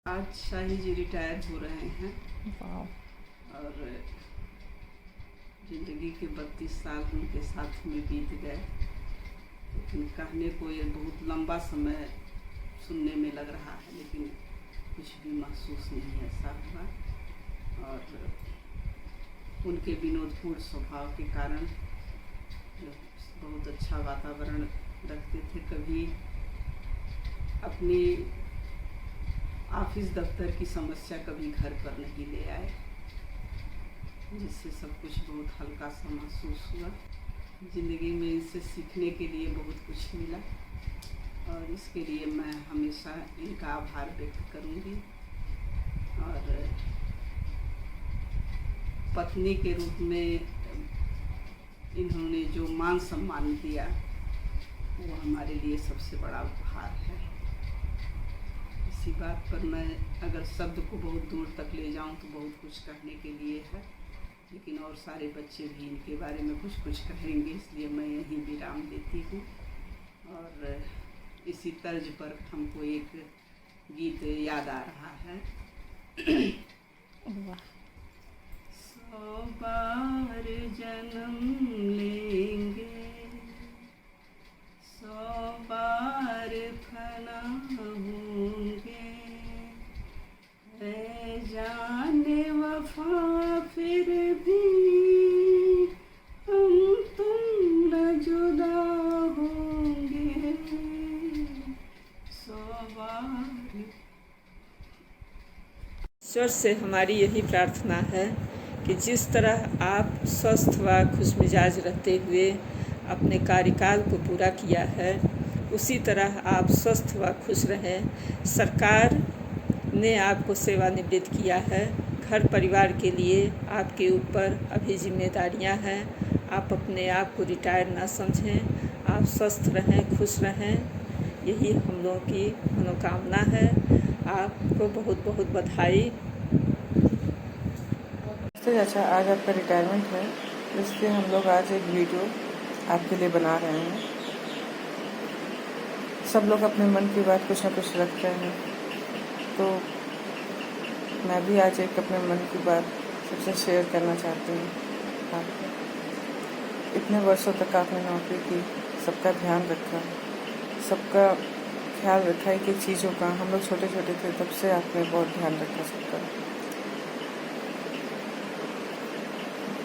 आज शाही जी रिटायर हो रहे हैं वाह। और ज़िंदगी के 32 साल उनके साथ में बीत गए। लेकिन कहने को ये बहुत लंबा समय सुनने में लग रहा है, लेकिन कुछ भी महसूस नहीं ऐसा हुआ। और उनके विनोदपूर्ण स्वभाव के कारण जो बहुत अच्छा वातावरण रखते थे, कभी अपनी ऑफिस दफ्तर की समस्या कभी घर पर नहीं ले आए, जिससे सब कुछ बहुत हल्का सा महसूस हुआ। ज़िंदगी में इनसे सीखने के लिए बहुत कुछ मिला और इसके लिए मैं हमेशा इनका आभार व्यक्त करूंगी। और पत्नी के रूप में इन्होंने जो मान सम्मान दिया वो हमारे लिए सबसे बड़ा उपहार है। इसी बात पर मैं अगर शब्द को बहुत दूर तक ले जाऊं तो बहुत कुछ कहने के लिए है, लेकिन और सारे बच्चे भी इनके बारे में कुछ कुछ कहेंगे, इसलिए मैं यहीं विराम देती हूँ। और इसी तर्ज पर हमको एक गीत याद आ रहा है। वाह। 100 बार जन्म लेंगे, 100 बार फना होंगे, है जाने वफा फिर भी हम तुम न जुदा होंगे। 100 बार। ईश्वर से हमारी यही प्रार्थना है कि जिस तरह आप स्वस्थ व खुशमिजाज रहते हुए अपने कार्यकाल को पूरा किया है, उसी तरह आप स्वस्थ व खुश रहें। सरकार ने आपको सेवानिवृत्त किया है, घर परिवार के लिए आपके ऊपर अभी जिम्मेदारियां हैं। आप अपने आप को रिटायर ना समझें, आप स्वस्थ रहें, खुश रहें, यही हम लोगों की मनोकामना है। आपको बहुत बहुत बधाई। अच्छा, आज आपका रिटायरमेंट है, इसलिए हम लोग आज एक वीडियो आपके लिए बना रहे हैं। सब लोग अपने मन की बात कुछ ना कुछ रखते हैं, तो मैं भी आज एक अपने मन की बात सबसे शेयर करना चाहती हूँ। आपको इतने वर्षों तक आपने नौकरी की, सबका ध्यान रखा, सबका ख्याल रखा है कि चीज़ों का। हम लोग छोटे छोटे थे तब से आपने बहुत ध्यान रखा सबका,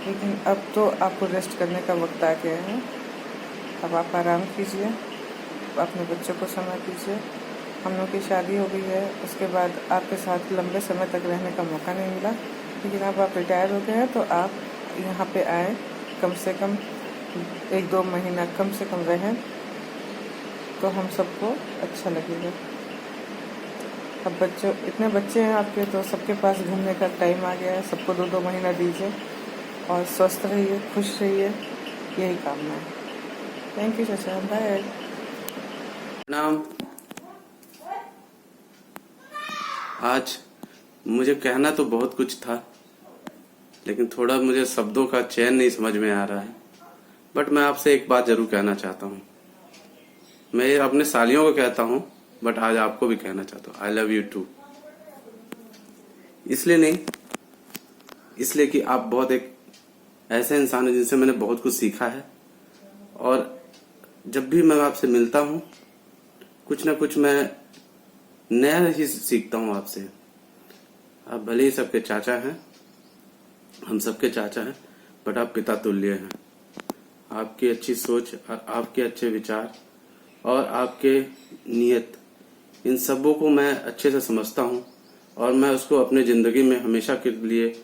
लेकिन अब तो आपको रेस्ट करने का वक्त आ गया है। अब आप आराम कीजिए, अपने बच्चों को समय दीजिए। हम लोग की शादी हो गई है, उसके बाद आपके साथ लंबे समय तक रहने का मौका नहीं मिला, लेकिन अब आप रिटायर हो गए हैं तो आप यहाँ पे आए, कम से कम 1-2 महीना कम से कम रहें तो हम सबको अच्छा लगेगा। अब इतने बच्चे हैं आपके, तो सबके पास घूमने का टाइम आ गया है। सबको 2-2 महीना दीजिए और स्वस्थ रहिए, खुश रहिए, यही कामना है। थैंक यू चाचा, बाय। नाम आज मुझे कहना तो बहुत कुछ था, लेकिन थोड़ा मुझे शब्दों का चयन नहीं समझ में आ रहा है। बट मैं आपसे एक बात जरूर कहना चाहता हूँ। मैं अपने सालियों को कहता हूँ, बट आज आपको भी कहना चाहता हूँ, आई लव यू टू। इसलिए नहीं, इसलिए कि आप बहुत एक ऐसे इंसान है जिनसे मैंने बहुत कुछ सीखा है, और जब भी मैं आपसे मिलता हूँ कुछ ना कुछ मैं नया ही सीखता हूँ आपसे। आप भले ही सबके चाचा हैं, हम सबके चाचा हैं, बट आप पिता तुल्य हैं। आपकी अच्छी सोच, आपके अच्छे विचार और आपके नियत, इन सबों को मैं अच्छे से समझता हूँ और मैं उसको अपने जिंदगी में हमेशा के लिए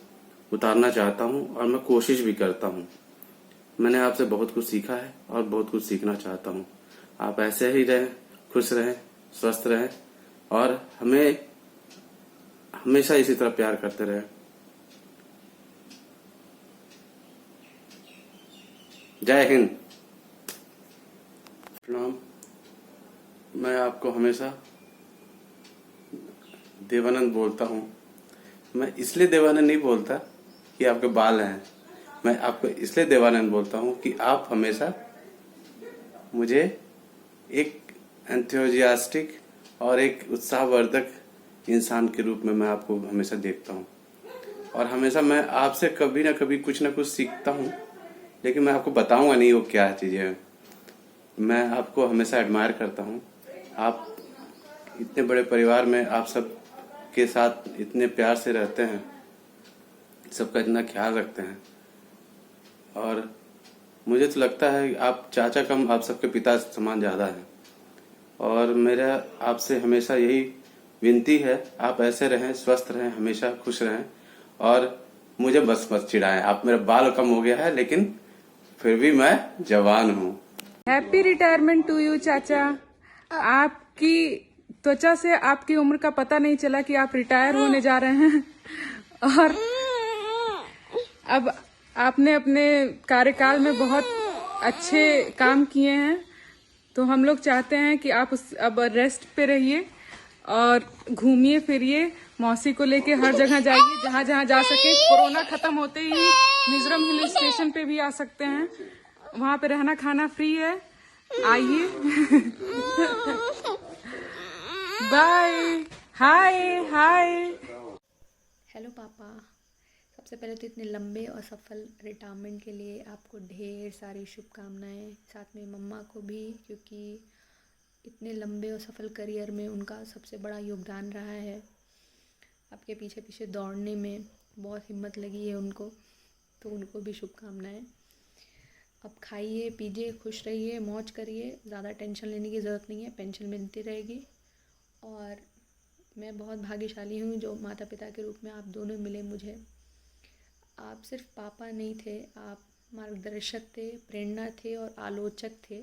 उतारना चाहता हूँ और मैं कोशिश भी करता हूँ। मैंने आपसे बहुत कुछ सीखा है और बहुत कुछ सीखना चाहता हूँ। आप ऐसे ही रहें, खुश रहें, स्वस्थ रहें और हमें हमेशा इसी तरह प्यार करते रहें। जय हिंद। प्रणाम। मैं आपको हमेशा देवानंद बोलता हूँ। मैं इसलिए देवानंद नहीं बोलता कि आपके बाल हैं, मैं आपको इसलिए देवानंद बोलता हूँ कि आप हमेशा मुझे एक एंथुसियास्टिक और एक उत्साहवर्धक इंसान के रूप में मैं आपको हमेशा देखता हूँ और हमेशा मैं आपसे कभी ना कभी कुछ ना कुछ सीखता हूँ, लेकिन मैं आपको बताऊंगा नहीं वो क्या चीज़ें हैं। मैं आपको हमेशा एडमायर करता हूँ। आप इतने बड़े परिवार में आप सब के साथ इतने प्यार से रहते हैं, सबका इतना ख्याल रखते हैं और मुझे तो लगता है कि आप चाचा कम आप सबके पिता समान ज़्यादा हैं। और मेरा आपसे हमेशा यही विनती है, आप ऐसे रहें, स्वस्थ रहें, हमेशा खुश रहें और मुझे बस मत चिढ़ाएं। आप मेरा बाल कम हो गया है लेकिन फिर भी मैं जवान हूँ। हैप्पी रिटायरमेंट टू यू चाचा। आपकी त्वचा से आपकी उम्र का पता नहीं चला कि आप रिटायर होने जा रहे हैं और अब आपने अपने कार्यकाल में बहुत अच्छे काम किए हैं, तो हम लोग चाहते हैं कि आप अब रेस्ट पे रहिए और घूमिए फिरिए, मौसी को लेके हर जगह जाइए जहाँ जहाँ जा सके। कोरोना खत्म होते ही मिजोरम हिल स्टेशन पे भी आ सकते हैं, वहाँ पे रहना खाना फ्री है, आइए। बाय, हाय हाय। हेलो पापा, सबसे पहले तो इतने लंबे और सफल रिटायरमेंट के लिए आपको ढेर सारी शुभकामनाएं, साथ में मम्मा को भी, क्योंकि इतने लंबे और सफल करियर में उनका सबसे बड़ा योगदान रहा है। आपके पीछे पीछे दौड़ने में बहुत हिम्मत लगी है उनको, तो उनको भी शुभकामनाएं। अब खाइए पीजिए, खुश रहिए, मौज करिए, ज़्यादा टेंशन लेने की ज़रूरत नहीं है, पेंशन मिलती रहेगी। और मैं बहुत भाग्यशाली हूँ जो माता पिता के रूप में आप दोनों मिले मुझे। आप सिर्फ पापा नहीं थे, आप मार्गदर्शक थे, प्रेरणा थे और आलोचक थे,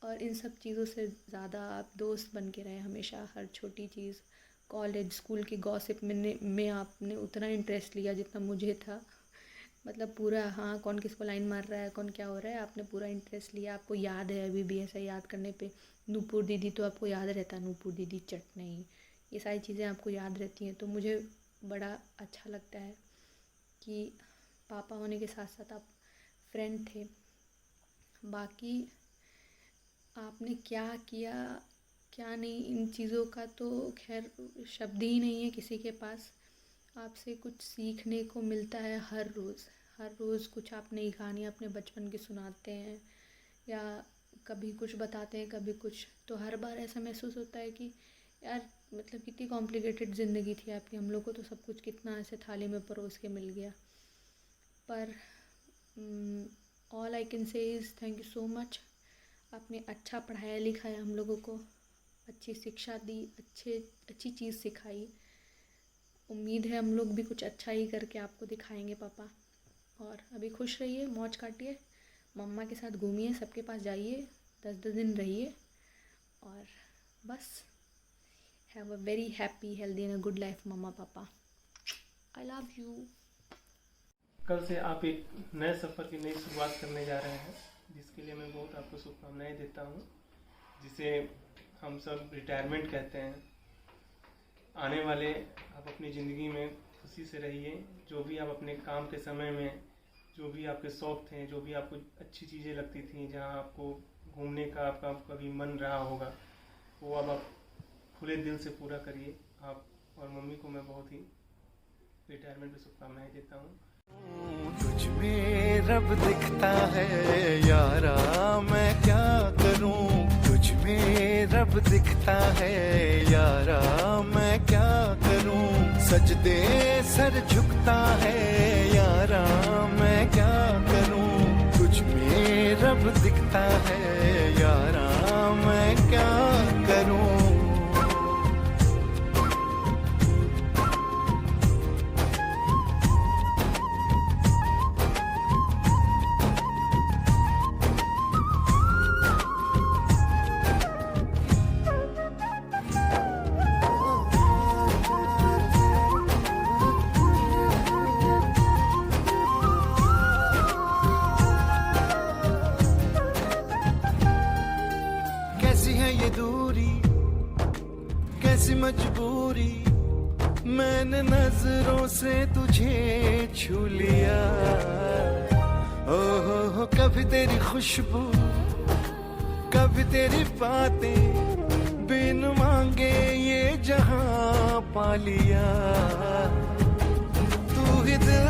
और इन सब चीज़ों से ज़्यादा आप दोस्त बन के रहे हमेशा। हर छोटी चीज़, कॉलेज स्कूल की गॉसिप में आपने उतना इंटरेस्ट लिया जितना मुझे था, मतलब पूरा, हाँ कौन किसको लाइन मार रहा है, कौन क्या हो रहा है, आपने पूरा इंटरेस्ट लिया। आपको याद है अभी भी, ऐसा याद करने पे, नूपुर दीदी तो आपको याद रहता, नूपुर दीदी चटनी, ये सारी चीज़ें आपको याद रहती हैं। तो मुझे बड़ा अच्छा लगता है कि पापा होने के साथ साथ आप फ्रेंड थे। बाकी आपने क्या किया क्या नहीं, इन चीज़ों का तो खैर शब्द ही नहीं है किसी के पास। आपसे कुछ सीखने को मिलता है हर रोज़ कुछ आप नई कहानी अपने बचपन की सुनाते हैं या कभी कुछ बताते हैं, कभी कुछ, तो हर बार ऐसा महसूस होता है कि यार मतलब कितनी कॉम्प्लिकेटेड ज़िंदगी थी आपकी, हम लोग को तो सब कुछ कितना ऐसे थाली में परोस के मिल गया। पर all I can say is thank you so much. आपने अच्छा पढ़ाया लिखाया हम लोगों को, अच्छी शिक्षा दी, अच्छी चीज़ सिखाई। उम्मीद है हम लोग भी कुछ अच्छा ही करके आपको दिखाएंगे पापा। और अभी खुश रहिए, मौज काटिए, मम्मा के साथ घूमिए, सबके पास जाइए, 10 दिन रहिए और बस have a very happy healthy and a good life मम्मा पापा। I love you. कल से आप एक नए सफ़र की नई शुरुआत करने जा रहे हैं, जिसके लिए मैं बहुत आपको शुभकामनाएं देता हूं, जिसे हम सब रिटायरमेंट कहते हैं। आने वाले आप अपनी ज़िंदगी में खुशी से रहिए। जो भी आप अपने काम के समय में, जो भी आपके शौक़ थे, जो भी आपको अच्छी चीज़ें लगती थी, जहां आपको घूमने का आपका कभी मन रहा होगा, वो अब आप खुले दिल से पूरा करिए। आप और मम्मी को मैं बहुत ही रिटायरमेंट में शुभकामनाएं देता हूँ। तुझ में रब दिखता है यारा, मैं क्या करूं, तुझ में रब दिखता है यारा, मैं क्या करूं, सजदे सर झुकता है यारा, मैं क्या करूं, तुझ में रब दिखता है यारा, मैं क्या करूं। कैसी मजबूरी, मैंने नजरों से तुझे छू लिया। ओहो कभी तेरी खुशबू, कभी तेरी बातें, बिन मांगे ये जहां पा लिया। तू ही दिल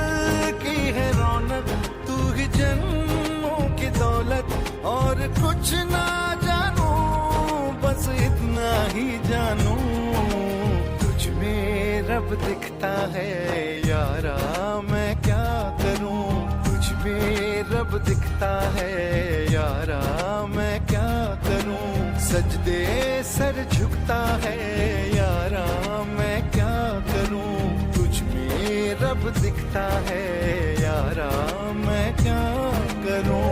की है रौनक, तू ही जन्मों की दौलत, और कुछ ना जानू बस इतना ही जानू, तुझ में रब दिखता है यारा मैं क्या करूं। तुझ में रब दिखता है यारा मैं क्या करूं। सजदे सर झुकता है यारा मैं क्या करूं। तुझ में रब दिखता है यारा मैं क्या करूं।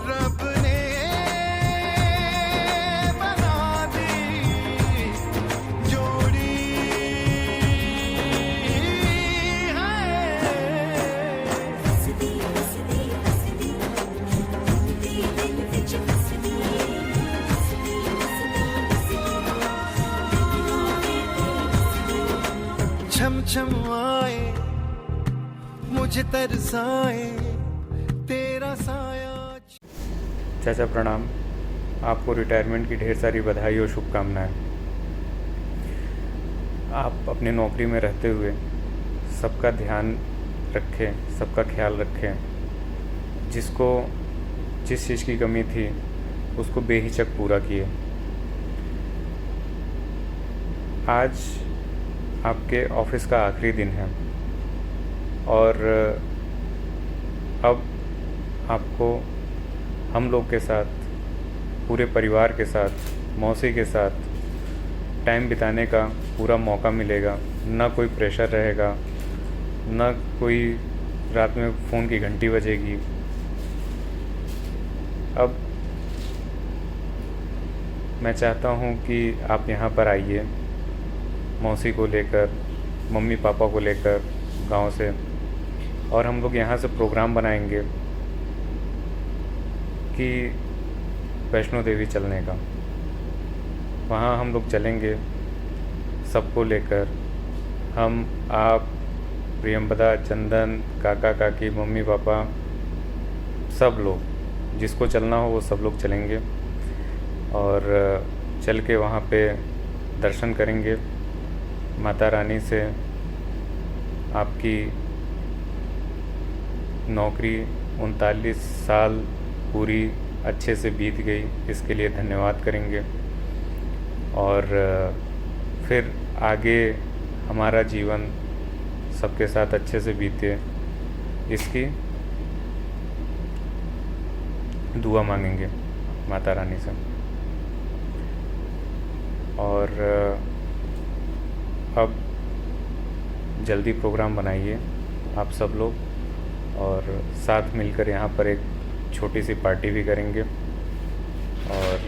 रब ने बना दी जोड़ी छम छम आए मुझे तरसाए तेरा साया। चाचा प्रणाम। आपको रिटायरमेंट की ढेर सारी बधाई और शुभकामनाएं। आप अपनी नौकरी में रहते हुए सबका ध्यान रखें, सबका ख्याल रखें। जिसको जिस चीज़ की कमी थी उसको बेहिचक पूरा किए। आज आपके ऑफिस का आखिरी दिन है और अब आपको हम लोग के साथ, पूरे परिवार के साथ, मौसी के साथ टाइम बिताने का पूरा मौका मिलेगा। ना कोई प्रेशर रहेगा, ना कोई रात में फ़ोन की घंटी बजेगी। अब मैं चाहता हूँ कि आप यहाँ पर आइए, मौसी को लेकर, मम्मी पापा को लेकर गांव से, और हम लोग यहाँ से प्रोग्राम बनाएंगे कि वैष्णो देवी चलने का। वहाँ हम लोग चलेंगे सबको लेकर, हम, आप, प्रियंवदा, चंदन, काका काकी, मम्मी पापा, सब लोग, जिसको चलना हो वो सब लोग चलेंगे और चल के वहाँ पे दर्शन करेंगे। माता रानी से आपकी नौकरी 39 साल पूरी अच्छे से बीत गई, इसके लिए धन्यवाद करेंगे। और फिर आगे हमारा जीवन सबके साथ अच्छे से बीते, इसकी दुआ मांगेंगे माता रानी से। और अब जल्दी प्रोग्राम बनाइए आप सब लोग, और साथ मिलकर यहाँ पर एक छोटी सी पार्टी भी करेंगे। और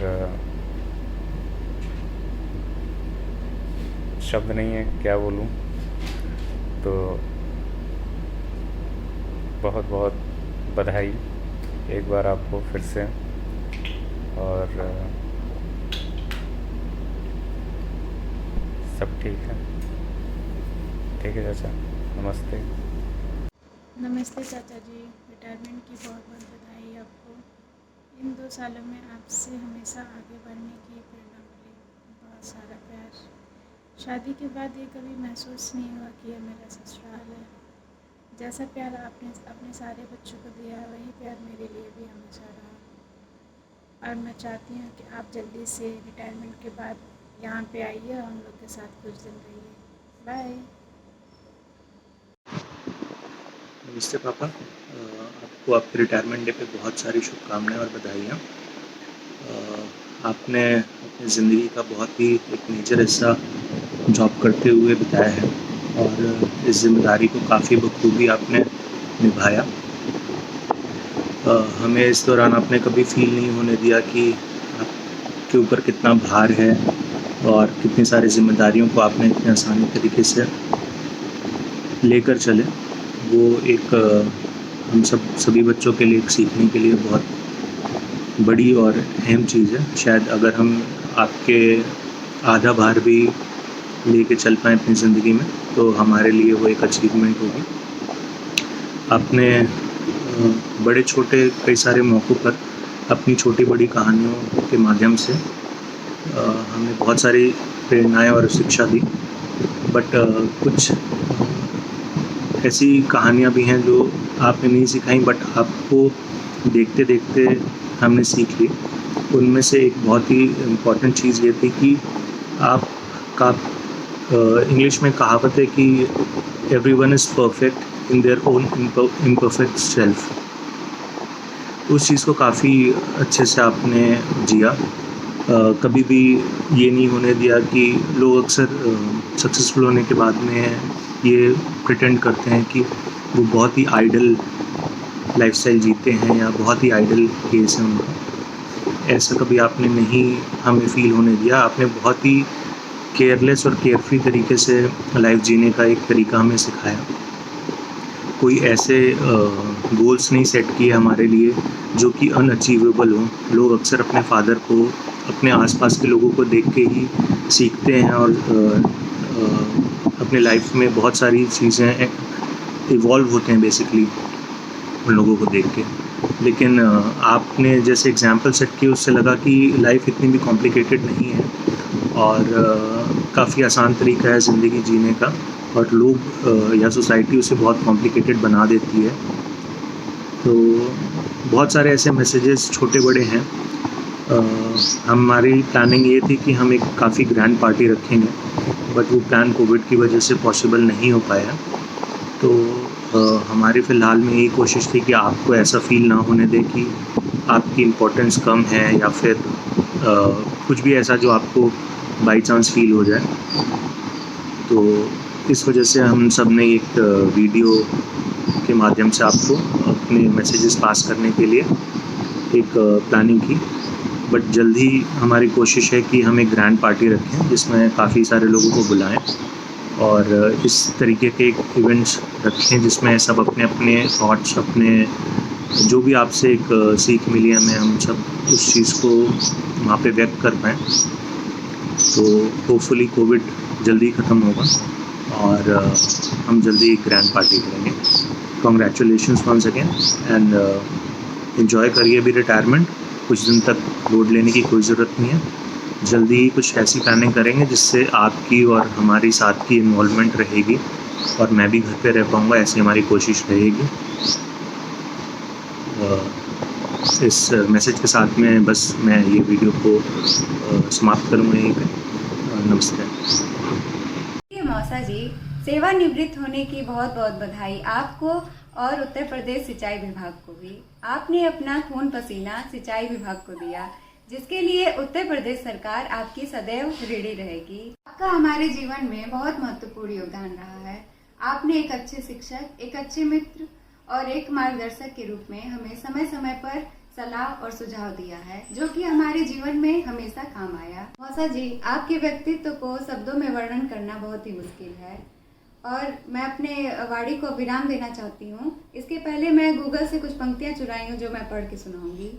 शब्द नहीं है क्या बोलूँ, तो बहुत बहुत बधाई एक बार आपको फिर से। और सब ठीक है? ठीक है चाचा, नमस्ते। नमस्ते चाचा जी, रिटायरमेंट की बहुत बहुत बधाई आपको। इन 2 सालों में आपसे हमेशा आगे बढ़ने की प्रेरणा मिली, बहुत सारा प्यार। शादी के बाद ये कभी महसूस नहीं हुआ कि यह मेरा ससुराल है। जैसा प्यार आपने अपने सारे बच्चों को दिया है, वही प्यार मेरे लिए भी हमेशा रहा। और मैं चाहती हूँ कि आप जल्दी से रिटायरमेंट के बाद यहाँ पे आइए और हम लोग के साथ कुछ दिन रहिए। बाय। नमस्ते पापा, आपको आपके रिटायरमेंट डे पे बहुत सारी शुभकामनाएं और बधाइयाँ। आपने अपनी ज़िंदगी का बहुत ही एक मेजर हिस्सा जॉब करते हुए बिताया है और इस जिम्मेदारी को काफ़ी बखूबी आपने निभाया। हमें इस दौरान आपने कभी फील नहीं होने दिया कि आपके ऊपर कितना भार है और कितनी सारी जिम्मेदारियों को आपने इतने आसानी तरीके से लेकर चले। वो एक हम सभी बच्चों के लिए एक सीखने के लिए बहुत बड़ी और अहम चीज़ है। शायद अगर हम आपके आधा भार भी लेके चल पाएँ अपनी ज़िंदगी में, तो हमारे लिए वो एक अचीवमेंट होगी। आपने बड़े छोटे कई सारे मौक़ों पर अपनी छोटी बड़ी कहानियों के माध्यम से हमें बहुत सारी प्रेरणाएँ और शिक्षा दी, बट कुछ ऐसी कहानियाँ भी हैं जो आपने नहीं सिखाई, बट आपको देखते देखते हमने सीख ली। उनमें से एक बहुत ही इम्पॉर्टेंट चीज़ ये थी कि आपका इंग्लिश में कहावत है कि everyone is perfect in their own imperfect self. उस चीज़ को काफ़ी अच्छे से आपने जिया। कभी भी ये नहीं होने दिया कि लोग अक्सर सक्सेसफुल होने के बाद में ये प्रिटेंड करते हैं कि वो बहुत ही आइडल लाइफस्टाइल जीते हैं या बहुत ही आइडल केस है उनका। ऐसा कभी आपने नहीं हमें फील होने दिया। आपने बहुत ही केयरलेस और केयरफ्री तरीके से लाइफ जीने का एक तरीका हमें सिखाया। कोई ऐसे गोल्स नहीं सेट किए हमारे लिए जो कि अनअचीवेबल हों। लोग अक्सर अपने फादर को, अपने आसपास के लोगों को देख के ही सीखते हैं और अपने लाइफ में बहुत सारी चीज़ें इवॉल्व होते हैं बेसिकली उन लोगों को देख के। लेकिन आपने जैसे एग्जांपल सेट किए उससे लगा कि लाइफ इतनी भी कॉम्प्लिकेटेड नहीं है और काफ़ी आसान तरीका है ज़िंदगी जीने का, और लोग या सोसाइटी उसे बहुत कॉम्प्लिकेटेड बना देती है। तो बहुत सारे ऐसे मैसेजेस छोटे बड़े हैं। हमारी प्लानिंग ये थी कि हम एक काफ़ी ग्रैंड पार्टी रखेंगे, बट वो प्लान कोविड की वजह से पॉसिबल नहीं हो पाया। तो हमारी फ़िलहाल में यही कोशिश थी कि आपको ऐसा फ़ील ना होने दे कि आपकी इम्पोर्टेंस कम है या फिर कुछ भी ऐसा जो आपको बाई चांस फ़ील हो जाए। तो इस वजह से हम सब ने एक वीडियो के माध्यम से आपको अपने मैसेजेस पास करने के लिए एक प्लानिंग की। बट जल्दी हमारी कोशिश है कि हम एक ग्रैंड पार्टी रखें जिसमें काफ़ी सारे लोगों को बुलाएं और इस तरीके के एक इवेंट्स रखें जिसमें सब अपने अपने थॉट्स, अपने जो भी आपसे एक सीख मिली हमें, हम सब उस चीज़ को वहाँ पे व्यक्त कर पाएँ। तो होपफुली कोविड जल्दी ख़त्म होगा और हम जल्दी एक ग्रैंड पार्टी करेंगे। Congratulations once again and enjoy करिए अभी रिटायरमेंट। कुछ दिन तक लोड लेने की कोई ज़रूरत नहीं है। जल्दी ही कुछ ऐसी प्लानिंग करेंगे जिससे आपकी और हमारी साथ की इन्वॉल्वमेंट रहेगी और मैं भी घर पे रह पाऊँगा, ऐसी हमारी कोशिश रहेगी। इस मैसेज के साथ में बस मैं ये वीडियो को समाप्त करूँगा यहीं पे। नमस्कार। मौसा जी, सेवानिवृत्त होने की बहुत बहुत बधाई आपको और उत्तर प्रदेश सिंचाई विभाग को भी। आपने अपना खून पसीना सिंचाई विभाग को दिया, जिसके लिए उत्तर प्रदेश सरकार आपकी सदैव ऋणी रहेगी। आपका हमारे जीवन में बहुत महत्वपूर्ण योगदान रहा है। आपने एक अच्छे शिक्षक, एक अच्छे मित्र और एक मार्गदर्शक के रूप में हमें समय समय पर सलाह और सुझाव दिया है, जो कि हमारे जीवन में हमेशा काम आया। मौसा जी, आपके व्यक्तित्व को शब्दों में वर्णन करना बहुत ही मुश्किल है और मैं अपने वाणी को विराम देना चाहती हूँ। इसके पहले मैं गूगल से कुछ पंक्तियाँ चुराई हूँ जो मैं पढ़ के सुनाऊंगी।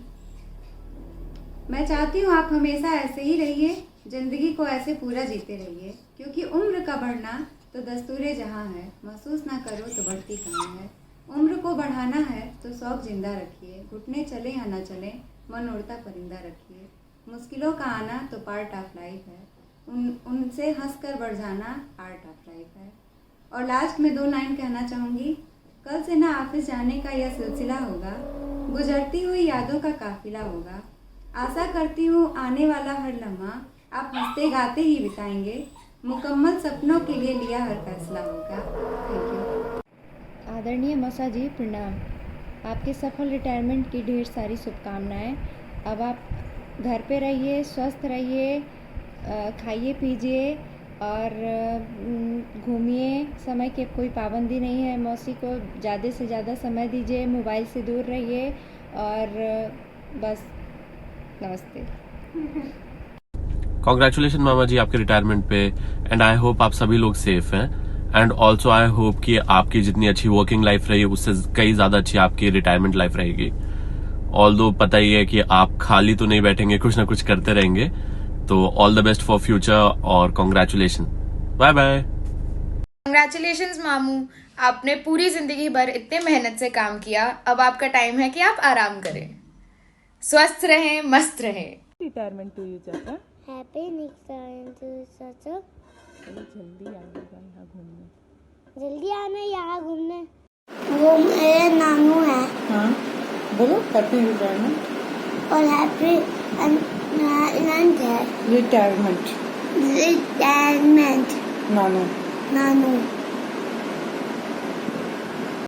मैं चाहती हूँ आप हमेशा ऐसे ही रहिए, जिंदगी को ऐसे पूरा जीते रहिए, क्योंकि उम्र का बढ़ना तो दस्तूरे जहाँ है, महसूस ना करो तो बढ़ती कहाँ है। उम्र को बढ़ाना है तो शौक जिंदा रखिए, घुटने चले या ना चले मन उड़ता परिंदा रखिए। मुश्किलों का आना तो पार्ट ऑफ लाइफ है, उनसे हंसकर बढ़ जाना आर्ट ऑफ लाइफ है। और लास्ट में 2 लाइन कहना चाहूँगी। कल से ना ऑफिस जाने का यह सिलसिला होगा, गुजरती हुई यादों का काफिला होगा। आशा करती हूँ आने वाला हर लम्हा आप हंसते गाते ही बिताएंगे, मुकम्मल सपनों के लिए लिया हर फैसला होगा। Thank you. आदरणीय मौसा जी, प्रणाम। आपके सफल रिटायरमेंट की ढेर सारी शुभकामनाएं। अब आप घर पे रहिए, स्वस्थ रहिए, खाइए पीजिए और घूमिए। समय की कोई पाबंदी नहीं है। मौसी को ज़्यादा से ज़्यादा समय दीजिए, मोबाइल से दूर रहिए और बस नमस्ते। कॉन्ग्रेचुलेशन मामा जी आपके रिटायरमेंट पे एंड आई होप आप सभी लोग सेफ हैं एंड ऑल्सो आई होप कि आपकी जितनी अच्छी वर्किंग लाइफ रही उससे कई ज्यादा अच्छी आपकी रिटायरमेंट लाइफ रहेगी। ऑल्दो पता ही है कि आप खाली तो नहीं बैठेंगे, कुछ ना कुछ करते रहेंगे, तो all the best for future और कॉन्ग्रेचुलेशन। Bye bye. कंग्रेचुलेशंस मामू, आपने पूरी जिंदगी भर इतने मेहनत से काम किया, अब आपका टाइम है कि आप आराम करें। स्वस्थ रहें, मस्त रहें। रिटायरमेंट टू यू चाचा। हैप्पी रिटायरमेंट टू चाचा। जल्दी आइएगा यहाँ घूमने। जल्दी आना यहाँ घूमने। वो मेरे नानू है। हाँ बोलो हैप्पी रिटायरमेंट। और हैप्पी रिटायरमेंट है। रिटायरमेंट रिटायरमेंट नानू नानू।